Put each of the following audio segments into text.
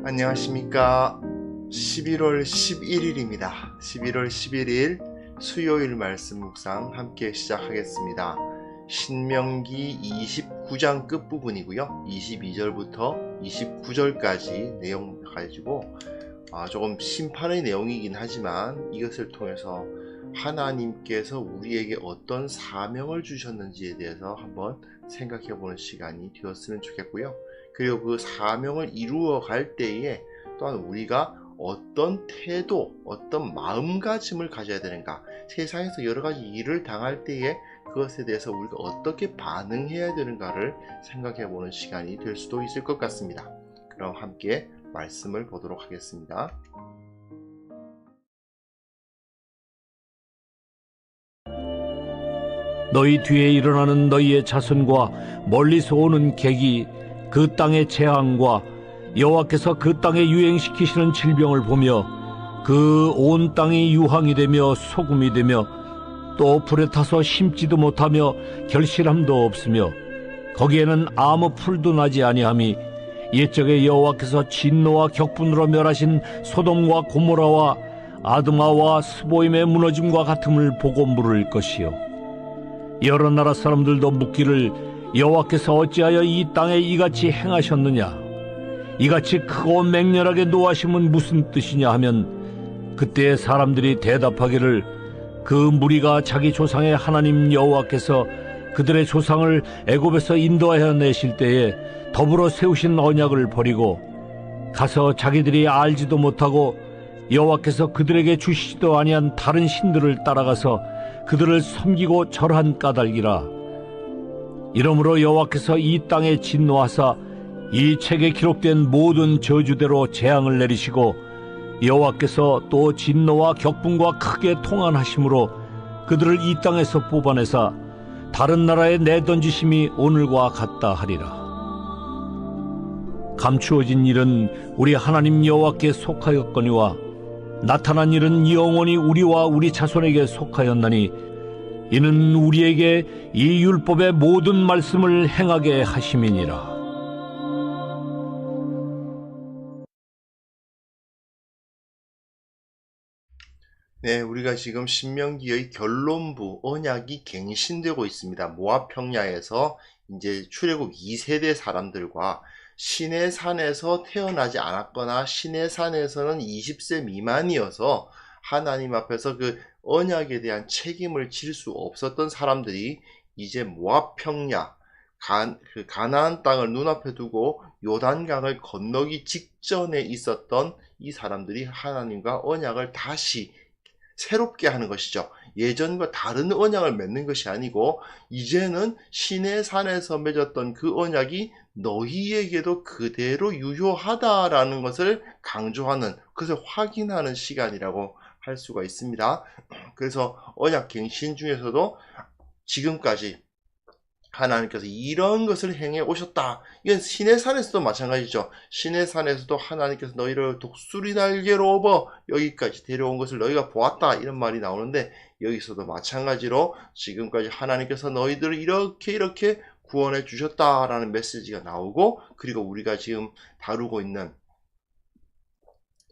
안녕하십니까. 11월 11일입니다. 11월 11일 수요일 말씀 묵상 함께 시작하겠습니다. 신명기 29장 끝부분이고요. 22절부터 29절까지 내용 가지고 조금 심판의 내용이긴 하지만 이것을 통해서 하나님께서 우리에게 어떤 사명을 주셨는지에 대해서 한번 생각해 보는 시간이 되었으면 좋겠고요. 그리고 그 사명을 이루어 갈 때에 또한 우리가 어떤 태도, 어떤 마음가짐을 가져야 되는가, 세상에서 여러 가지 일을 당할 때에 그것에 대해서 우리가 어떻게 반응해야 되는가를 생각해 보는 시간이 될 수도 있을 것 같습니다. 그럼 함께 말씀을 보도록 하겠습니다. 너희 뒤에 일어나는 너희의 자손과 멀리서 오는 객이 그 땅의 재앙과 여호와께서 그 땅에 유행시키시는 질병을 보며 그 온 땅이 유황이 되며 소금이 되며 또 불에 타서 심지도 못하며 결실함도 없으며 거기에는 아무 풀도 나지 아니함이 옛적에 여호와께서 진노와 격분으로 멸하신 소돔과 고모라와 아드마와 스보임의 무너짐과 같음을 보고 물을 것이요 여러 나라 사람들도 묻기를 여호와께서 어찌하여 이 땅에 이같이 행하셨느냐, 이같이 크고 맹렬하게 노하심은 무슨 뜻이냐 하면 그때 사람들이 대답하기를 그 무리가 자기 조상의 하나님 여호와께서 그들의 조상을 애굽에서 인도하여 내실 때에 더불어 세우신 언약을 버리고 가서 자기들이 알지도 못하고 여호와께서 그들에게 주시지도 아니한 다른 신들을 따라가서 그들을 섬기고 절한 까닭이라. 이러므로 여호와께서 이 땅에 진노하사 이 책에 기록된 모든 저주대로 재앙을 내리시고 여호와께서 또 진노와 격분과 크게 통한하심으로 그들을 이 땅에서 뽑아내사 다른 나라에 내던지심이 오늘과 같다 하리라. 감추어진 일은 우리 하나님 여호와께 속하였거니와 나타난 일은 영원히 우리와 우리 자손에게 속하였나니 이는 우리에게 이 율법의 모든 말씀을 행하게 하심이니라. 네, 우리가 지금 신명기의 결론부 언약이 갱신되고 있습니다. 모압 평야에서 이제 출애굽 2세대 사람들과 시내산에서 태어나지 않았거나 시내산에서는 20세 미만이어서 하나님 앞에서 그 언약에 대한 책임을 질 수 없었던 사람들이 이제 모압 평야, 가나안 땅을 눈앞에 두고 요단강을 건너기 직전에 있었던 이 사람들이 하나님과 언약을 다시 새롭게 하는 것이죠. 예전과 다른 언약을 맺는 것이 아니고 이제는 시내산에서 맺었던 그 언약이 너희에게도 그대로 유효하다라는 것을 강조하는, 그것을 확인하는 시간이라고 할 수가 있습니다. 그래서 언약 갱신 중에서도 지금까지 하나님께서 이런 것을 행해 오셨다. 이건 시내산에서도 마찬가지죠. 시내산에서도 하나님께서 너희를 독수리 날개로 업어 여기까지 데려온 것을 너희가 보았다. 이런 말이 나오는데 여기서도 마찬가지로 지금까지 하나님께서 너희들을 이렇게 구원해 주셨다라는 메시지가 나오고, 그리고 우리가 지금 다루고 있는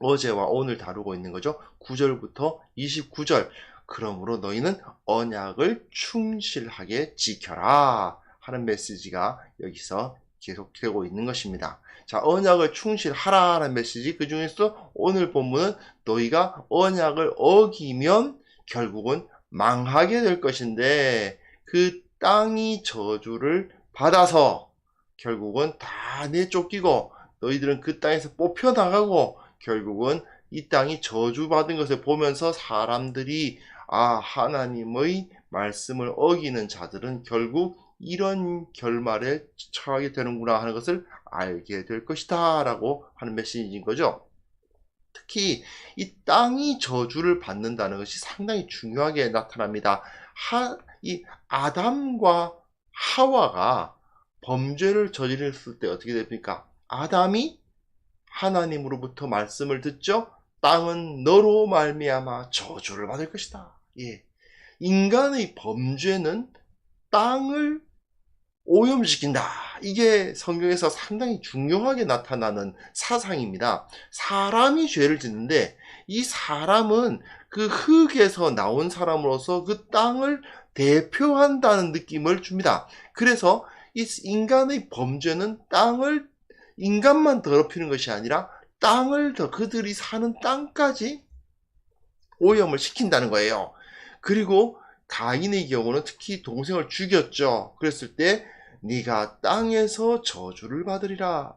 어제와 오늘 다루고 있는 거죠. 9절부터 29절. 그러므로 너희는 언약을 충실하게 지켜라 하는 메시지가 여기서 계속되고 있는 것입니다. 자, 언약을 충실하라는 메시지, 그 중에서 오늘 본문은 너희가 언약을 어기면 결국은 망하게 될 것인데 그 땅이 저주를 받아서 결국은 다 내쫓기고 너희들은 그 땅에서 뽑혀나가고 결국은 이 땅이 저주받은 것을 보면서 사람들이 하나님의 말씀을 어기는 자들은 결국 이런 결말에 처하게 되는구나 하는 것을 알게 될 것이다 라고 하는 메시지인 거죠. 특히 이 땅이 저주를 받는다는 것이 상당히 중요하게 나타납니다. 이 아담과 하와가 범죄를 저질렀을 때 어떻게 됩니까? 아담이 하나님으로부터 말씀을 듣죠. 땅은 너로 말미암아 저주를 받을 것이다. 예. 인간의 범죄는 땅을 오염시킨다. 이게 성경에서 상당히 중요하게 나타나는 사상입니다. 사람이 죄를 짓는데 이 사람은 그 흙에서 나온 사람으로서 그 땅을 대표한다는 느낌을 줍니다. 그래서 이 인간의 범죄는 인간만 더럽히는 것이 아니라 그들이 사는 땅까지 오염을 시킨다는 거예요. 그리고 가인의 경우는 특히 동생을 죽였죠. 그랬을 때 네가 땅에서 저주를 받으리라.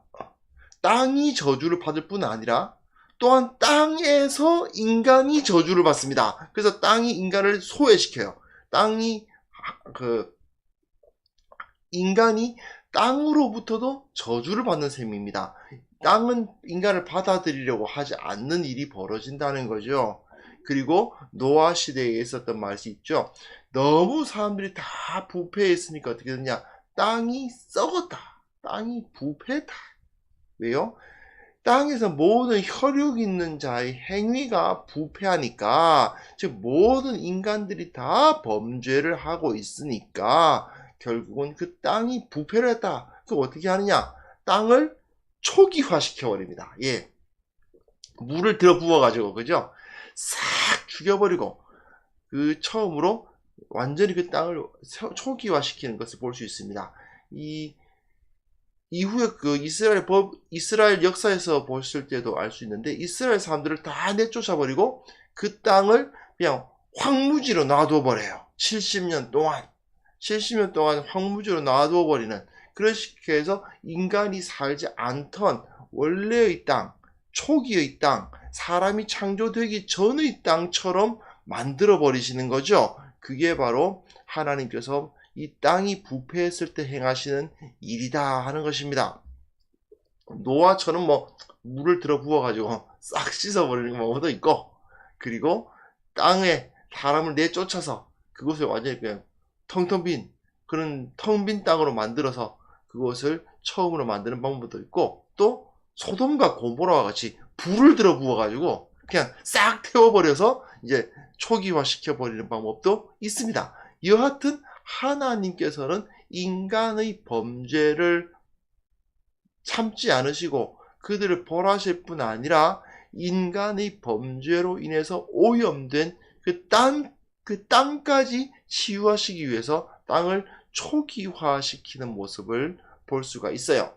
땅이 저주를 받을 뿐 아니라 또한 땅에서 인간이 저주를 받습니다. 그래서 땅이 인간을 소외시켜요. 인간이 땅으로부터도 저주를 받는 셈입니다. 땅은 인간을 받아들이려고 하지 않는 일이 벌어진다는 거죠. 그리고 노아 시대에 있었던 말이 있죠. 너무 사람들이 다 부패했으니까 어떻게 됐냐? 땅이 썩었다. 땅이 부패했다. 왜요? 땅에서 모든 혈육 있는 자의 행위가 부패하니까, 즉 모든 인간들이 다 범죄를 하고 있으니까 결국은 그 땅이 부패를 했다. 그럼 어떻게 하느냐? 땅을 초기화시켜 버립니다. 예. 물을 들어 부어 가지고, 그죠? 싹 죽여버리고 처음으로 완전히 그 땅을 초기화시키는 것을 볼 수 있습니다. 이후에 이스라엘 역사에서 보실 때도 알 수 있는데, 이스라엘 사람들을 다 내쫓아버리고 그 땅을 그냥 황무지로 놔둬 버려요. 70년 동안 황무지로 놔둬 버리는, 그렇게 해서 인간이 살지 않던 원래의 땅, 초기의 땅, 사람이 창조되기 전의 땅처럼 만들어 버리시는 거죠. 그게 바로 하나님께서 이 땅이 부패했을 때 행하시는 일이다 하는 것입니다. 노아처럼 물을 들어 부어가지고 싹 씻어버리는 경우도 있고, 그리고 땅에 사람을 내쫓아서 그곳을 완전히 그냥 그런 텅 빈 땅으로 만들어서 그것을 처음으로 만드는 방법도 있고, 또 소돔과 고모라와 같이 불을 들어 부어가지고 그냥 싹 태워버려서 이제 초기화 시켜버리는 방법도 있습니다. 여하튼 하나님께서는 인간의 범죄를 참지 않으시고 그들을 벌하실 뿐 아니라 인간의 범죄로 인해서 오염된 그 땅까지 치유하시기 위해서 땅을 초기화시키는 모습을 볼 수가 있어요.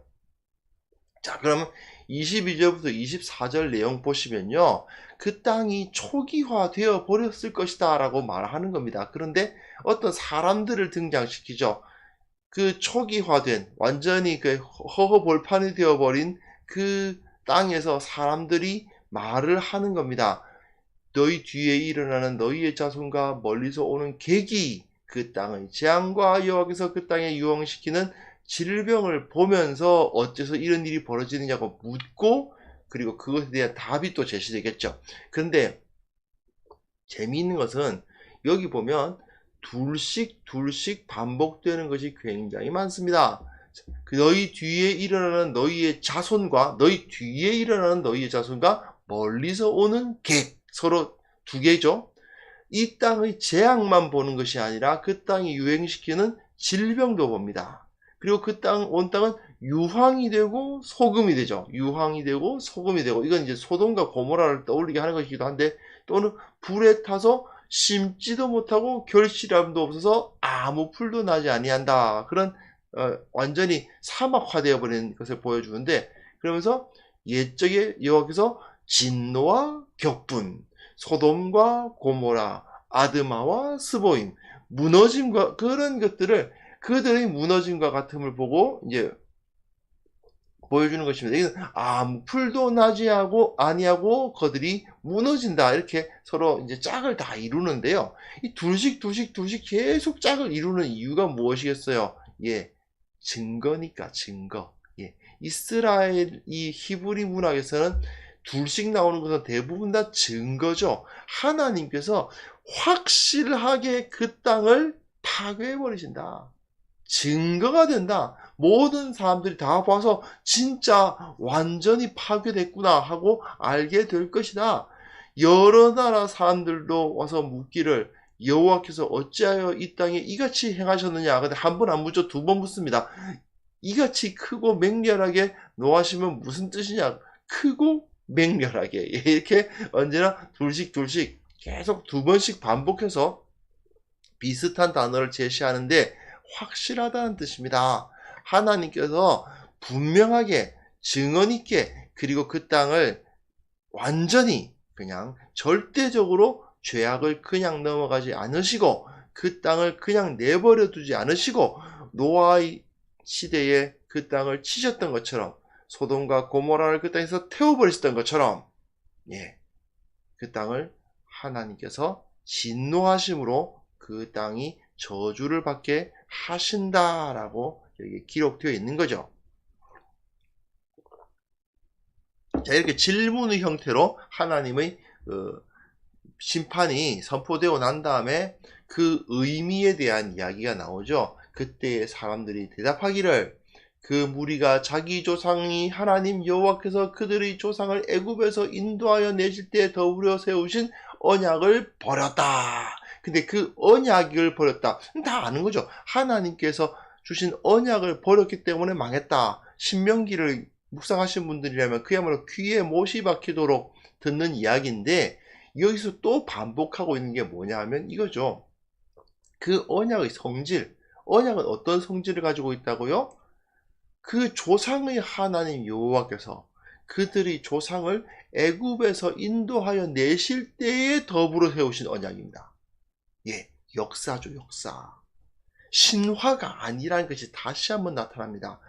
자, 그러면 22절부터 24절 내용 보시면요, 그 땅이 초기화되어 버렸을 것이다 라고 말하는 겁니다. 그런데 어떤 사람들을 등장시키죠. 그 초기화된, 완전히 그 허허벌판이 되어버린 그 땅에서 사람들이 말을 하는 겁니다. 너희 뒤에 일어나는 너희의 자손과 멀리서 오는 객이 그 땅의 재앙과 여호와께서 그 땅에 유황시키는 질병을 보면서 어째서 이런 일이 벌어지느냐고 묻고, 그리고 그것에 대한 답이 또 제시되겠죠. 그런데 재미있는 것은 여기 보면 둘씩 반복되는 것이 굉장히 많습니다. 너희 뒤에 일어나는 너희의 자손과 멀리서 오는 객, 서로 두 개죠. 이 땅의 재앙만 보는 것이 아니라 그 땅이 유행시키는 질병도 봅니다. 그리고 온 땅은 유황이 되고 소금이 되죠. 이건 이제 소돔과 고모라를 떠올리게 하는 것이기도 한데, 또는 불에 타서 심지도 못하고 결실함도 없어서 아무 풀도 나지 아니한다. 그런 완전히 사막화되어 버리는 것을 보여주는데, 그러면서 옛적에 여호와께서 진노와 격분, 소돔과 고모라, 아드마와 스보임, 무너짐과 그런 것들을, 그들의 무너짐과 같음을 보고 이제 보여주는 것입니다. 이건 아무 풀도 나지 아니하고 그들이 무너진다, 이렇게 서로 이제 짝을 다 이루는데요. 이 둘씩 계속 짝을 이루는 이유가 무엇이겠어요? 예, 증거니까, 증거. 예, 이스라엘 이 히브리 문학에서는 둘씩 나오는 것은 대부분 다 증거죠. 하나님께서 확실하게 그 땅을 파괴해 버리신다. 증거가 된다. 모든 사람들이 다 봐서 진짜 완전히 파괴됐구나 하고 알게 될 것이다. 여러 나라 사람들도 와서 묻기를, 여호와께서 어찌하여 이 땅에 이같이 행하셨느냐. 근데 한 번 안 묻죠. 두 번 묻습니다. 이같이 크고 맹렬하게 노하시면 무슨 뜻이냐? 크고 맹렬하게 이렇게 언제나 둘씩 계속 두 번씩 반복해서 비슷한 단어를 제시하는데 확실하다는 뜻입니다. 하나님께서 분명하게 증언 있게 그리고 그 땅을 완전히 그냥 절대적으로 죄악을 그냥 넘어가지 않으시고 그 땅을 그냥 내버려 두지 않으시고 노아의 시대에 그 땅을 치셨던 것처럼 소돔과 고모라를 그 땅에서 태워버리셨던 것처럼 그 땅을 하나님께서 진노하심으로 그 땅이 저주를 받게 하신다라고 여기 기록되어 있는 거죠. 자, 이렇게 질문의 형태로 하나님의 심판이 선포되고 난 다음에 그 의미에 대한 이야기가 나오죠. 그때 사람들이 대답하기를 그 무리가 자기 조상이 하나님 여호와께서 그들의 조상을 애굽에서 인도하여 내실 때 더불어 세우신 언약을 버렸다. 근데 그 언약을 버렸다. 다 아는 거죠. 하나님께서 주신 언약을 버렸기 때문에 망했다. 신명기를 묵상하신 분들이라면 그야말로 귀에 못이 박히도록 듣는 이야기인데 여기서 또 반복하고 있는 게 뭐냐 하면 이거죠. 그 언약의 성질, 언약은 어떤 성질을 가지고 있다고요? 그 조상의 하나님 여호와께서 그들의 조상을 애굽에서 인도하여 내실 때에 더불어 세우신 언약입니다. 역사죠, 역사. 신화가 아니라는 것이 다시 한번 나타납니다.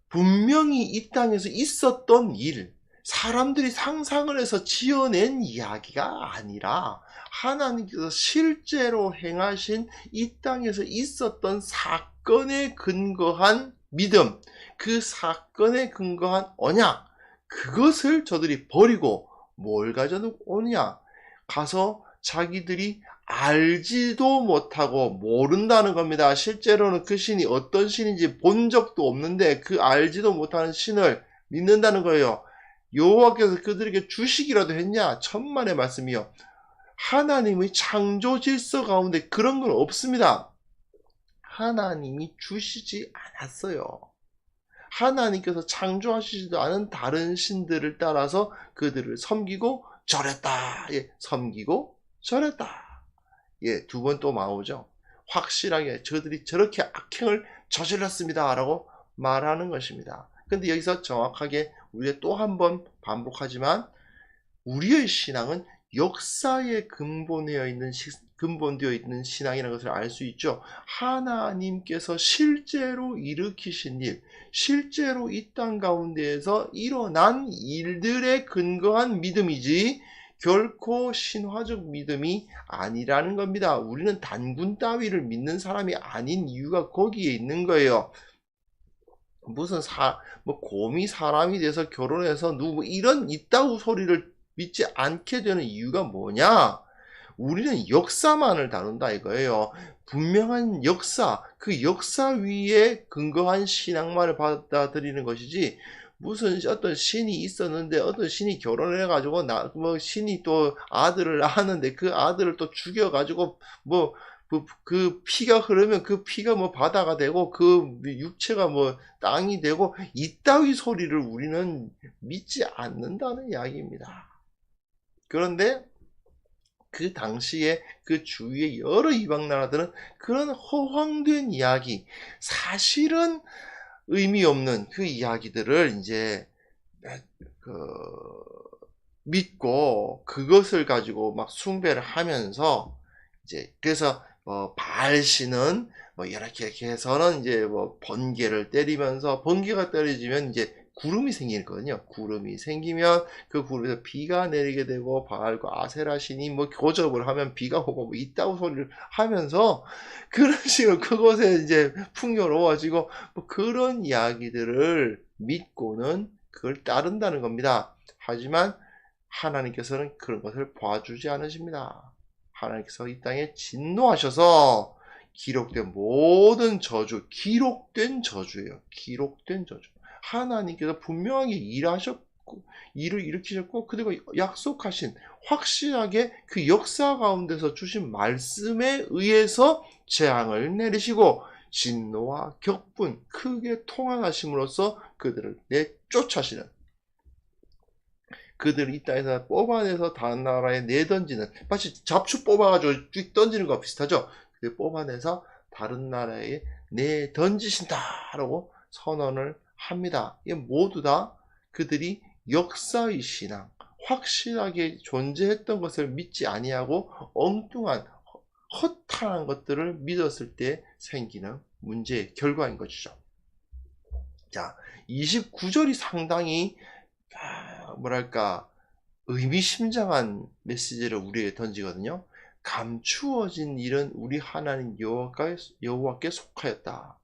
분명히 이 땅에서 있었던 일, 사람들이 상상을 해서 지어낸 이야기가 아니라 하나님께서 실제로 행하신 이 땅에서 있었던 사건에 근거한 믿음, 그 사건에 근거한 언약, 그것을 저들이 버리고 뭘 가져오느냐? 가서 자기들이 알지도 못하고 모른다는 겁니다. 실제로는 그 신이 어떤 신인지 본 적도 없는데 그 알지도 못하는 신을 믿는다는 거예요. 여호와께서 그들에게 주시기라도 했냐? 천만의 말씀이요. 하나님의 창조 질서 가운데 그런 건 없습니다. 하나님이 주시지 않았어요. 하나님께서 창조하시지도 않은 다른 신들을 따라서 그들을 섬기고 절했다. 섬기고 절했다. 두 번 또 나오죠. 확실하게 저들이 저렇게 악행을 저질렀습니다. 라고 말하는 것입니다. 근데 여기서 정확하게 우리가 또 한 번 반복하지만 우리의 신앙은 역사에 근본되어 있는 신앙이라는 것을 알 수 있죠. 하나님께서 실제로 일으키신 일, 실제로 이 땅 가운데에서 일어난 일들에 근거한 믿음이지 결코 신화적 믿음이 아니라는 겁니다. 우리는 단군 따위를 믿는 사람이 아닌 이유가 거기에 있는 거예요. 무슨 곰이 사람이 돼서 결혼해서 이런 이따구 소리를 믿지 않게 되는 이유가 뭐냐? 우리는 역사만을 다룬다 이거예요. 분명한 역사, 그 역사 위에 근거한 신앙만을 받아들이는 것이지 무슨 어떤 신이 있었는데 어떤 신이 결혼을 해가지고 신이 또 아들을 낳았는데 그 아들을 또 죽여가지고 그 피가 흐르면 그 피가 바다가 되고 그 육체가 땅이 되고 이따위 소리를 우리는 믿지 않는다는 이야기입니다. 그런데 그 당시에 그 주위의 여러 이방 나라들은 그런 허황된 이야기, 사실은 의미 없는 그 이야기들을 이제 믿고 그것을 가지고 막 숭배를 하면서 이제 그래서 바알신은 이렇게 해서는 이제 번개를 때리면서 번개가 떨어지면 이제 구름이 생기거든요. 구름이 생기면 그 구름에서 비가 내리게 되고 바알과 아세라 신이 교접을 하면 비가 오고 이따구 소리를 하면서 그런 식으로 그곳에 이제 풍요로워지고 그런 이야기들을 믿고는 그걸 따른다는 겁니다. 하지만 하나님께서는 그런 것을 봐주지 않으십니다. 하나님께서 이 땅에 진노하셔서 기록된 모든 저주, 기록된 저주예요. 기록된 저주. 하나님께서 분명하게 일을 일으키셨고 그리고 약속하신 확실하게 그 역사 가운데서 주신 말씀에 의해서 재앙을 내리시고 진노와 격분 크게 통한하심으로써 그들을 내쫓아시는, 그들을 이 땅에서 뽑아내서 다른 나라에 내던지는, 마치 잡초 뽑아가지고 쭉 던지는 것과 비슷하죠. 그 뽑아내서 다른 나라에 내던지신다라고 선언을 합니다. 이게 모두 다 그들이 역사의 신앙, 확실하게 존재했던 것을 믿지 아니하고 엉뚱한 허탄한 것들을 믿었을 때 생기는 문제의 결과인 것이죠. 자, 29절이 상당히 뭐랄까 의미심장한 메시지를 우리에게 던지거든요. 감추어진 일은 우리 하나님 여호와께 속하였다.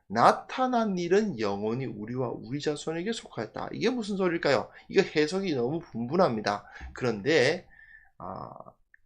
나타난 일은 영원히 우리와 우리 자손에게 속하였다. 이게 무슨 소리일까요? 이거 해석이 너무 분분합니다. 그런데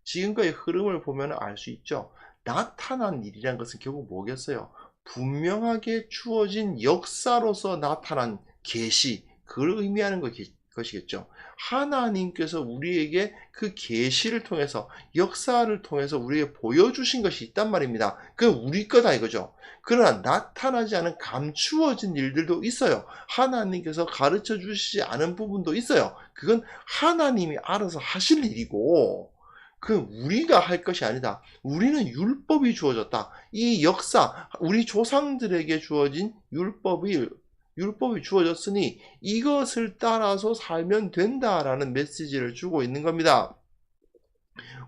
지금까지 흐름을 보면 알 수 있죠. 나타난 일이란 것은 결국 뭐겠어요? 분명하게 주어진 역사로서 나타난 계시, 그걸 의미하는 것이겠죠. 하나님께서 우리에게 그 계시를 통해서, 역사를 통해서 우리에게 보여주신 것이 있단 말입니다. 그건 우리 거다 이거죠. 그러나 나타나지 않은 감추어진 일들도 있어요. 하나님께서 가르쳐 주시지 않은 부분도 있어요. 그건 하나님이 알아서 하실 일이고, 그 우리가 할 것이 아니다. 우리는 율법이 주어졌다. 이 역사, 우리 조상들에게 주어진 율법이 주어졌으니 이것을 따라서 살면 된다라는 메시지를 주고 있는 겁니다.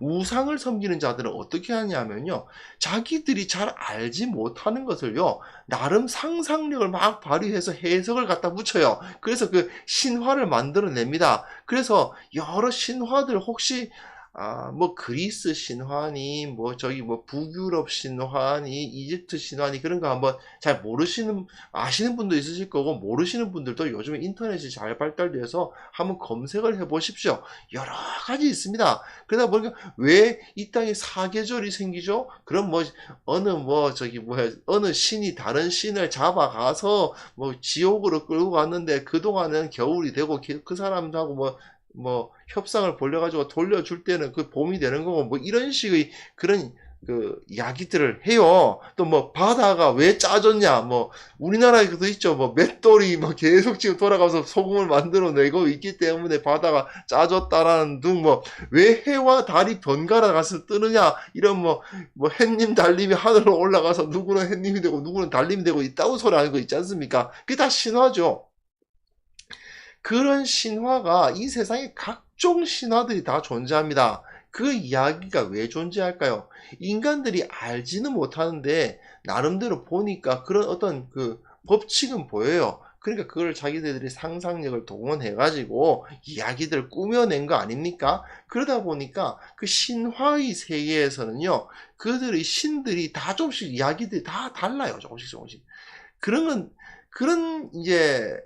우상을 섬기는 자들은 어떻게 하냐면요, 자기들이 잘 알지 못하는 것을요, 나름 상상력을 막 발휘해서 해석을 갖다 붙여요. 그래서 그 신화를 만들어냅니다. 그래서 여러 신화들, 혹시 뭐 그리스 신화니, 뭐 저기 뭐 북유럽 신화니, 이집트 신화니, 그런 거 한번 잘 아시는 분도 있으실 거고, 모르시는 분들도 요즘에 인터넷이 잘 발달돼서 한번 검색을 해 보십시오. 여러 가지 있습니다. 그러다 보니까 왜 이 땅에 사계절이 생기죠? 그럼 뭐 어느 신이 다른 신을 잡아가서 뭐 지옥으로 끌고 갔는데 그동안은 겨울이 되고 그 사람하고 뭐 협상을 벌려가지고 돌려줄 때는 그 봄이 되는 거고, 뭐 이런 식의 그런 그 이야기들을 해요. 또 뭐 바다가 왜 짜졌냐, 뭐 우리나라에도 있죠. 뭐 맷돌이 뭐 계속 지금 돌아가서 소금을 만들어내고 있기 때문에 바다가 짜졌다라는 등, 뭐 왜 해와 달이 번갈아 가서 뜨느냐, 이런 뭐 햇님 달님이 하늘로 올라가서 누구는 햇님이 되고 누구는 달님이 되고 있다고 소리 하는 거 있지 않습니까? 그게 다 신화죠. 그런 신화가, 이 세상에 각종 신화들이 다 존재합니다. 그 이야기가 왜 존재할까요? 인간들이 알지는 못하는데 나름대로 보니까 그런 어떤 그 법칙은 보여요. 그러니까 그걸 자기들이 상상력을 동원해가지고 이야기들을 꾸며낸 거 아닙니까? 그러다 보니까 그 신화의 세계에서는요, 그들의 신들이 다 조금씩 이야기들이 다 달라요. 조금씩. 그런 이제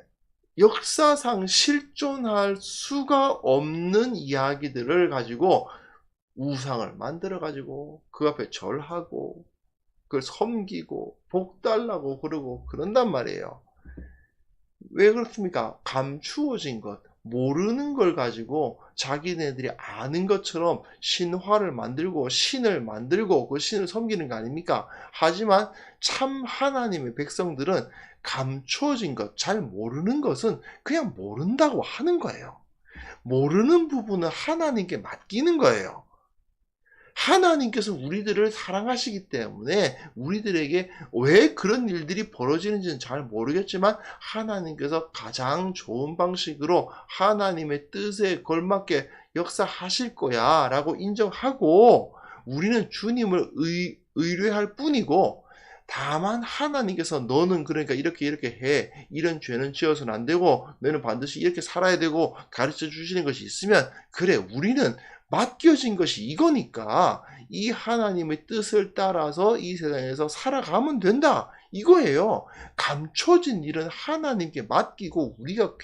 역사상 실존할 수가 없는 이야기들을 가지고 우상을 만들어 가지고 그 앞에 절하고 그걸 섬기고 복 달라고 그러고 그런단 말이에요. 왜 그렇습니까? 감추어진 것, 모르는 걸 가지고 자기네들이 아는 것처럼 신화를 만들고 신을 만들고 그 신을 섬기는 거 아닙니까? 하지만 참 하나님의 백성들은 감추어진 것, 잘 모르는 것은 그냥 모른다고 하는 거예요. 모르는 부분은 하나님께 맡기는 거예요. 하나님께서 우리들을 사랑하시기 때문에 우리들에게 왜 그런 일들이 벌어지는지는 잘 모르겠지만, 하나님께서 가장 좋은 방식으로 하나님의 뜻에 걸맞게 역사하실 거야 라고 인정하고, 우리는 주님을 의뢰할 뿐이고, 다만 하나님께서 너는 그러니까 이렇게 해, 이런 죄는 지어서는 안 되고 너는 반드시 이렇게 살아야 되고 가르쳐 주시는 것이 있으면, 그래, 우리는 맡겨진 것이 이거니까 이 하나님의 뜻을 따라서 이 세상에서 살아가면 된다, 이거예요. 감춰진 일은 하나님께 맡기고 우리가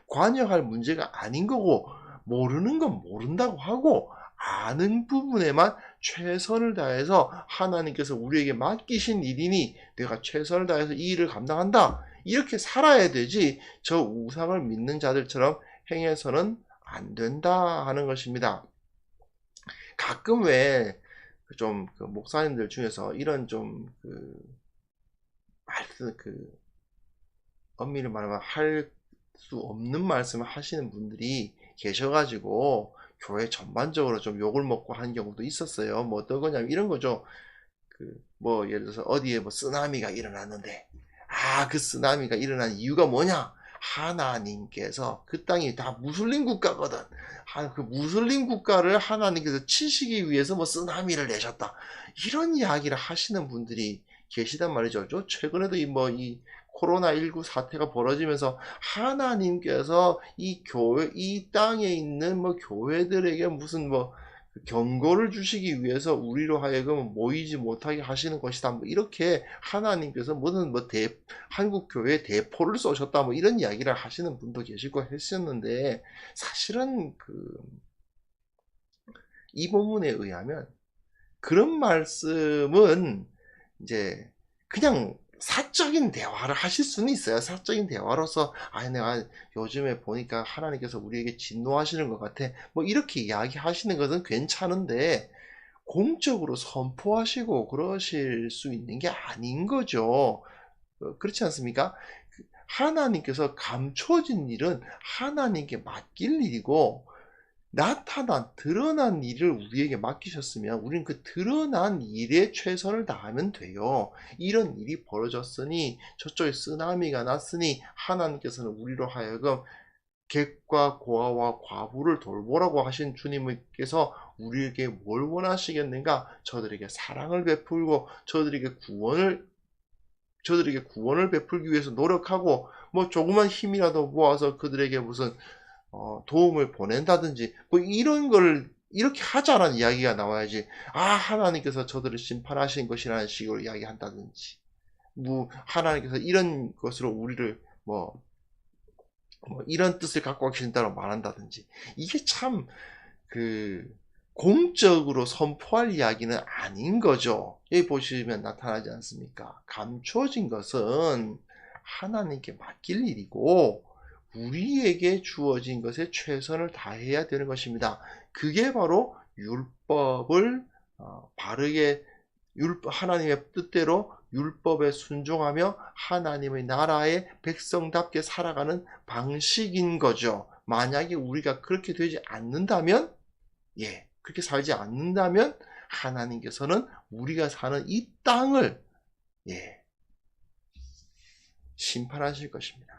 관여할 문제가 아닌 거고, 모르는 건 모른다고 하고 아는 부분에만 최선을 다해서, 하나님께서 우리에게 맡기신 일이니 내가 최선을 다해서 이 일을 감당한다, 이렇게 살아야 되지 저 우상을 믿는 자들처럼 행해서는 안 된다 하는 것입니다. 가끔 왜 좀 목사님들 중에서 이런 좀 엄밀히 말하면 할 수 없는 말씀을 하시는 분들이 계셔가지고 교회 전반적으로 좀 욕을 먹고 한 경우도 있었어요. 뭐 어떤 거냐면 이런 거죠. 뭐 예를 들어서 어디에 뭐 쓰나미가 일어났는데, 그 쓰나미가 일어난 이유가 뭐냐? 하나님께서 그 땅이 다 무슬림 국가거든. 그 무슬림 국가를 하나님께서 치시기 위해서 뭐 쓰나미를 내셨다. 이런 이야기를 하시는 분들이 계시단 말이죠. 최근에도 이 코로나19 사태가 벌어지면서 하나님께서 이 땅에 있는 뭐 교회들에게 무슨 뭐 경고를 주시기 위해서 우리로 하여금 모이지 못하게 하시는 것이다. 뭐 이렇게 하나님께서 무슨 한국 교회에 대포를 쏘셨다. 뭐 이런 이야기를 하시는 분도 계시고 했었는데, 사실은 이 본문에 의하면 그런 말씀은 이제 그냥 사적인 대화를 하실 수는 있어요. 사적인 대화로서 내가 요즘에 보니까 하나님께서 우리에게 진노하시는 것 같아, 뭐 이렇게 이야기하시는 것은 괜찮은데 공적으로 선포하시고 그러실 수 있는 게 아닌 거죠. 그렇지 않습니까? 하나님께서 감춰진 일은 하나님께 맡길 일이고, 드러난 일을 우리에게 맡기셨으면 우리는 그 드러난 일에 최선을 다하면 돼요. 이런 일이 벌어졌으니, 저쪽에 쓰나미가 났으니 하나님께서는 우리로 하여금 객과 고아와 과부를 돌보라고 하신 주님께서 우리에게 뭘 원하시겠는가? 저들에게 사랑을 베풀고 저들에게 구원을 베풀기 위해서 노력하고, 뭐 조그만 힘이라도 모아서 그들에게 무슨 도움을 보낸다든지, 뭐 이런 걸 이렇게 하자라는 이야기가 나와야지, 하나님께서 저들을 심판하신 것이라는 식으로 이야기한다든지, 뭐 하나님께서 이런 것으로 우리를 뭐 이런 뜻을 갖고 계신다고 말한다든지, 이게 참 공적으로 선포할 이야기는 아닌 거죠. 여기 보시면 나타나지 않습니까? 감춰진 것은 하나님께 맡길 일이고 우리에게 주어진 것에 최선을 다해야 되는 것입니다. 그게 바로 율법을 바르게 하나님의 뜻대로 율법에 순종하며 하나님의 나라의 백성답게 살아가는 방식인 거죠. 만약에 우리가 그렇게 되지 않는다면, 그렇게 살지 않는다면 하나님께서는 우리가 사는 이 땅을 심판하실 것입니다.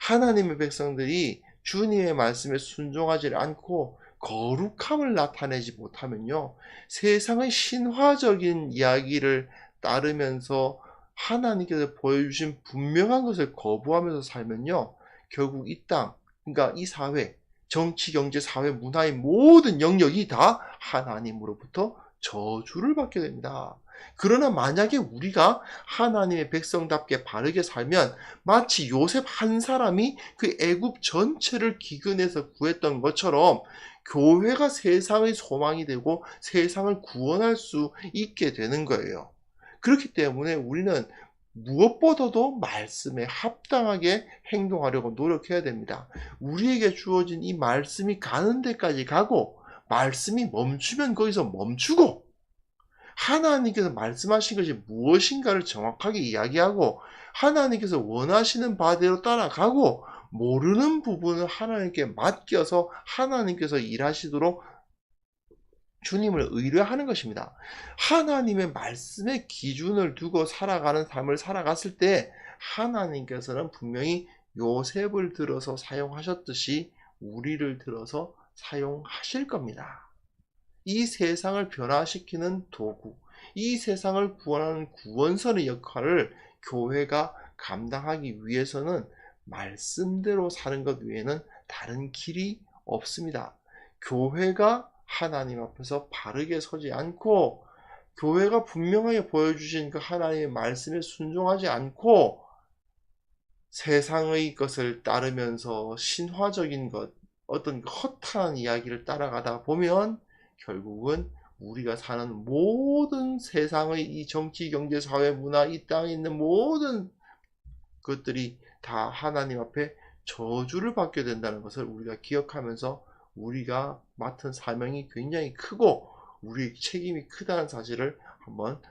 하나님의 백성들이 주님의 말씀에 순종하지 않고 거룩함을 나타내지 못하면요, 세상의 신화적인 이야기를 따르면서 하나님께서 보여주신 분명한 것을 거부하면서 살면요, 결국 이 땅, 그러니까 이 사회, 정치, 경제, 사회, 문화의 모든 영역이 다 하나님으로부터 저주를 받게 됩니다. 그러나 만약에 우리가 하나님의 백성답게 바르게 살면 마치 요셉 한 사람이 그 애굽 전체를 기근에서 구했던 것처럼 교회가 세상의 소망이 되고 세상을 구원할 수 있게 되는 거예요. 그렇기 때문에 우리는 무엇보다도 말씀에 합당하게 행동하려고 노력해야 됩니다. 우리에게 주어진 이 말씀이 가는 데까지 가고, 말씀이 멈추면 거기서 멈추고, 하나님께서 말씀하신 것이 무엇인가를 정확하게 이야기하고, 하나님께서 원하시는 바대로 따라가고, 모르는 부분을 하나님께 맡겨서 하나님께서 일하시도록 주님을 의뢰하는 것입니다. 하나님의 말씀의 기준을 두고 살아가는 삶을 살아갔을 때 하나님께서는 분명히 요셉을 들어서 사용하셨듯이 우리를 들어서 사용하실 겁니다. 이 세상을 변화시키는 도구, 이 세상을 구원하는 구원선의 역할을 교회가 감당하기 위해서는 말씀대로 사는 것 외에는 다른 길이 없습니다. 교회가 하나님 앞에서 바르게 서지 않고, 교회가 분명하게 보여주신 그 하나님의 말씀에 순종하지 않고 세상의 것을 따르면서 신화적인 것, 어떤 허탄한 이야기를 따라가다 보면 결국은 우리가 사는 모든 세상의 이 정치, 경제, 사회, 문화, 이 땅에 있는 모든 것들이 다 하나님 앞에 저주를 받게 된다는 것을 우리가 기억하면서 우리가 맡은 사명이 굉장히 크고 우리의 책임이 크다는 사실을 한번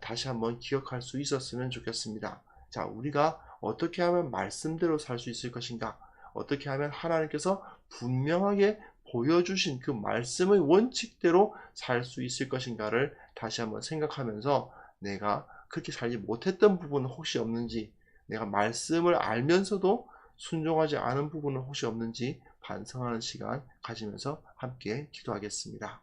다시 한번 기억할 수 있었으면 좋겠습니다. 자, 우리가 어떻게 하면 말씀대로 살 수 있을 것인가? 어떻게 하면 하나님께서 분명하게 보여주신 그 말씀의 원칙대로 살 수 있을 것인가를 다시 한번 생각하면서 내가 그렇게 살지 못했던 부분은 혹시 없는지, 내가 말씀을 알면서도 순종하지 않은 부분은 혹시 없는지 반성하는 시간 가지면서 함께 기도하겠습니다.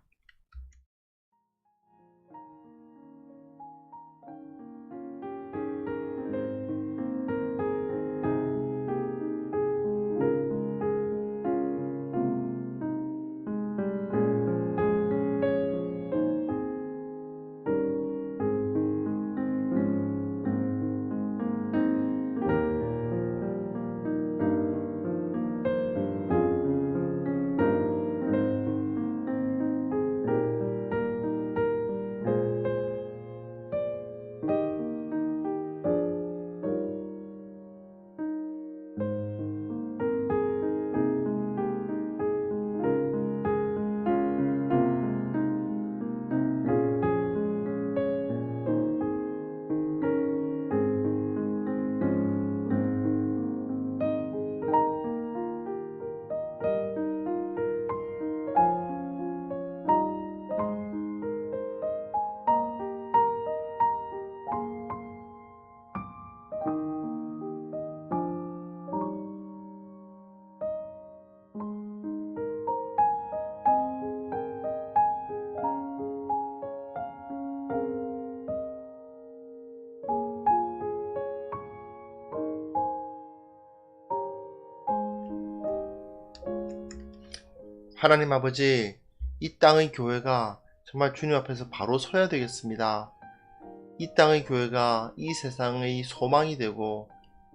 하나님 아버지, 이 땅의 교회가 정말 주님 앞에서 바로 서야 되겠습니다. 이 땅의 교회가 이 세상의 소망이 되고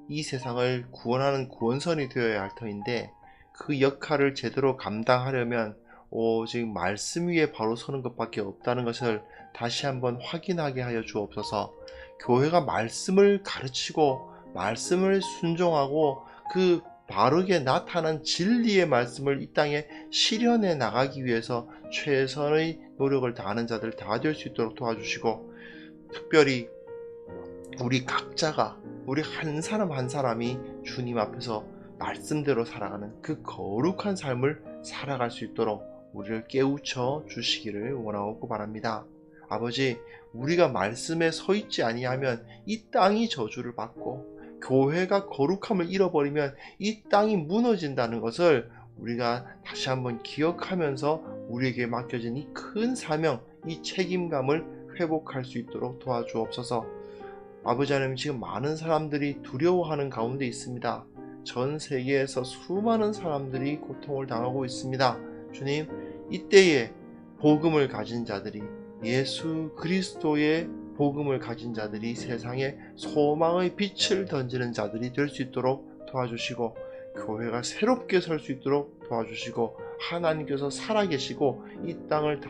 이 세상을 구원하는 구원선이 되어야 할 터인데, 그 역할을 제대로 감당하려면 오직 말씀 위에 바로 서는 것밖에 없다는 것을 다시 한번 확인하게 하여 주옵소서. 교회가 말씀을 가르치고 말씀을 순종하고 그 바르게 나타난 진리의 말씀을 이 땅에 실현해 나가기 위해서 최선의 노력을 다하는 자들 다 될 수 있도록 도와주시고, 특별히 우리 각자가, 우리 한 사람 한 사람이 주님 앞에서 말씀대로 살아가는 그 거룩한 삶을 살아갈 수 있도록 우리를 깨우쳐 주시기를 원하고 바랍니다. 아버지, 우리가 말씀에 서 있지 아니하면 이 땅이 저주를 받고 교회가 거룩함을 잃어버리면 이 땅이 무너진다는 것을 우리가 다시 한번 기억하면서 우리에게 맡겨진 이 큰 사명, 이 책임감을 회복할 수 있도록 도와주옵소서. 아버지 하나님, 지금 많은 사람들이 두려워하는 가운데 있습니다. 전 세계에서 수많은 사람들이 고통을 당하고 있습니다. 주님, 이때에 복음을 가진 자들이, 예수 그리스도의 복음을 가진 자들이 세상에 소망의 빛을 던지는 자들이 될 수 있도록 도와주시고, 교회가 새롭게 설 수 있도록 도와주시고, 하나님께서 살아계시고 이 땅을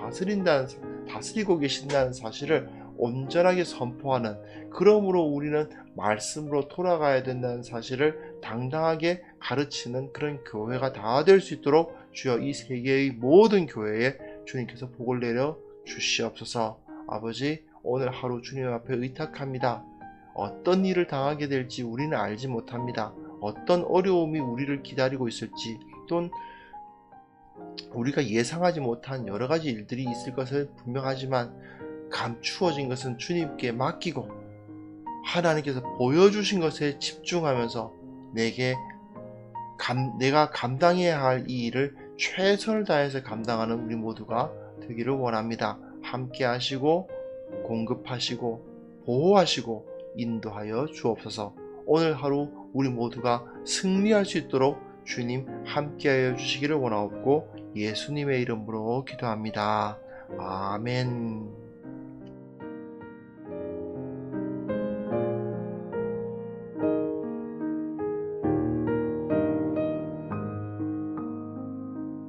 다스리고 계신다는 사실을 온전하게 선포하는, 그러므로 우리는 말씀으로 돌아가야 된다는 사실을 당당하게 가르치는 그런 교회가 다 될 수 있도록 주여 이 세계의 모든 교회에 주님께서 복을 내려 주시옵소서. 아버지, 오늘 하루 주님 앞에 의탁합니다. 어떤 일을 당하게 될지 우리는 알지 못합니다. 어떤 어려움이 우리를 기다리고 있을지, 또는 우리가 예상하지 못한 여러 가지 일들이 있을 것은 분명하지만 감추어진 것은 주님께 맡기고 하나님께서 보여주신 것에 집중하면서 내가 감당해야 할 이 일을 최선을 다해서 감당하는 우리 모두가 되기를 원합니다. 함께 하시고 공급하시고 보호하시고 인도하여 주옵소서. 오늘 하루 우리 모두가 승리할 수 있도록 주님 함께하여 주시기를 원하옵고 예수님의 이름으로 기도합니다. 아멘.